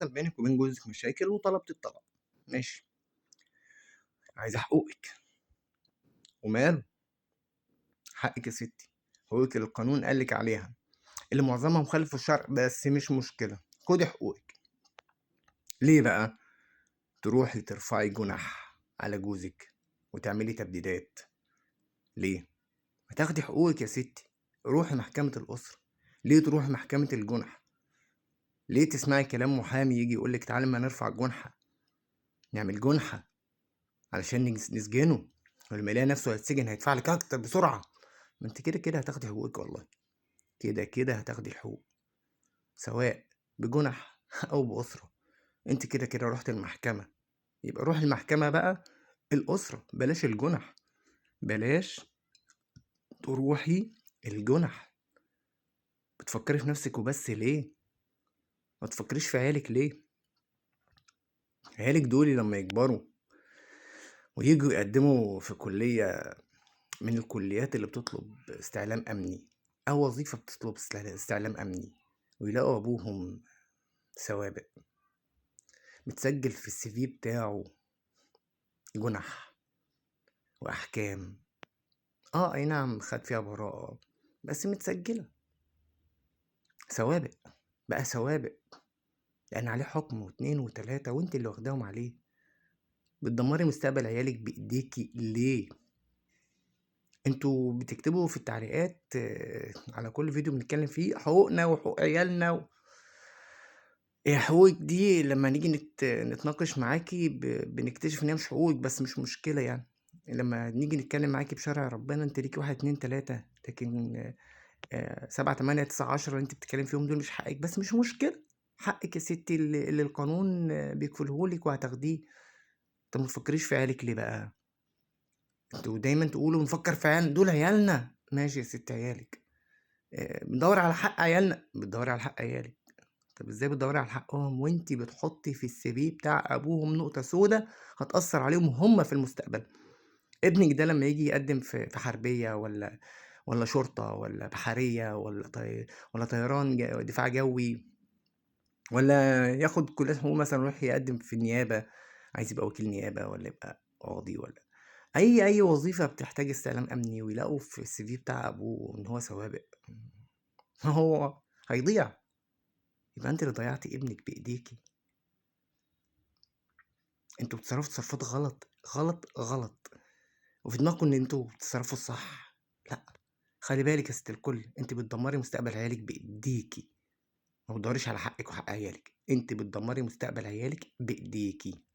حصل بينِك وبين جوزِك مشاكل وطلبتِ الطلاق، ماشي، عايزة حقوقِك، وماله، حقِّك يا ستّي، حقوقِك اللي القانون قال لِك عليها، اللي معظمها مخالف للشرع، بس مش مشكلة، خدي حقوقِك. ليه بقى؟ تروحي ترفعي جُنح على جوزِك وتعملي تبديدات، ليه؟ ما تاخدي حقوقِك يا ستّي، روحي محكمة الأسرة. ليه تروحي محكمة الجُنح؟ ليه تسمعي كلام محامي ييجي يقول لِك تعالي أمّا نرفع جُنحة، نعمل جُنحة علشان نسجنه، ولمّا يلاقي نفسه هيتسجن هيدفع لِك أكتر بسرعة، ما أنتِ كده هتاخدي حقوقِك والله، كده هتاخدي الحقوق، سواء بجُنح أو بأسرة، أنتِ كده رُحتِ المحكمة، يبقى روحي المحكمة بقى الأسرة، بلاش الجُنح، بلاش تروحي الجُنح، بتفكّري في نفسِك وبس ليه؟ ما تفكّريش في عيالِك ليه؟ عيالِك دول لمّا يكبروا وييجوا يقدّموا في كُلّية من الكُلّيات اللي بتطلب استعلام أمني، أو وظيفة بتطلب استعلام أمني، ويلاقوا أبوهم سوابق، متسجّل في الCV بتاعه جُنح وأحكام، أي نعم خَد فيها براءة، بس متسجّلة سوابق، بقى سوابق، لإن عليه حُكم و2 و3 وأنتِ اللي واخداهم عليه، بتدمّري مستقبل عيالِك بإيديكِ ليه؟ أنتم بتكتبوا في التعليقات على كل فيديو بنتكلّم فيه حقوقنا وحقوق عيالنا حقوقِك دي لمّا نيجي نتناقش معاكِ بنكتشف إن هي مش حقوقِك، بس مش مشكلة يعني، لمّا نيجي نتكلّم معاكِ بشرع ربنا أنتِ ليكِ 1، 2، 3 لكن 7، 8، 9، 10 اللي أنتِ بتتكلّمي فيهم دول مش حقِّك، بس مش مشكلة، حقِّك يا ستّي اللي القانون بيكفله لِك وهتاخديه، طَب ما تفكّريش في عيالِك ليه بقى؟ أنتم دايمًا تقولوا بنفكّر في عيالنا، دول عيالنا، ماشي يا ستّي عيالِك، بندوّر على حق عيالنا، بتدوّري على حق عيالِك. طب إزاي بتدوّري على حقهم وأنتِ بتحطّي في الCV بتاع أبوهم نقطة سودا هتأثّر عليهم هم في المستقبل؟ ابنِك ده لمّا ييجي يقدّم في حربية والّا شرطة والّا بحرية والّا طيران دفاع جوي والّا ياخد كليات حقوق مثلًا ويروح يقدّم في النيابة، عايز يبقى وكيل نيابة والّا يبقى قاضي والّا أي وظيفة بتحتاج استعلام أمني ويلاقوا في الCV بتاع أبوه إن هو سوابق، هو هيضيع، يبقى أنتِ اللي ضيّعتِ ابنِك بإيديكِ. أنتم بتتصرّفوا تصرفات غلط، وفي دماغكم إن أنتم بتتصرّفوا الصح، لأ، خلي بالِك يا ست الكل، أنتِ بتدمّري مستقبل عيالِك بإيديكِ، ما بتدوّريش على حقِّك وحق عيالِك، أنتِ بتدمّري مستقبل عيالِك بإيديكِ.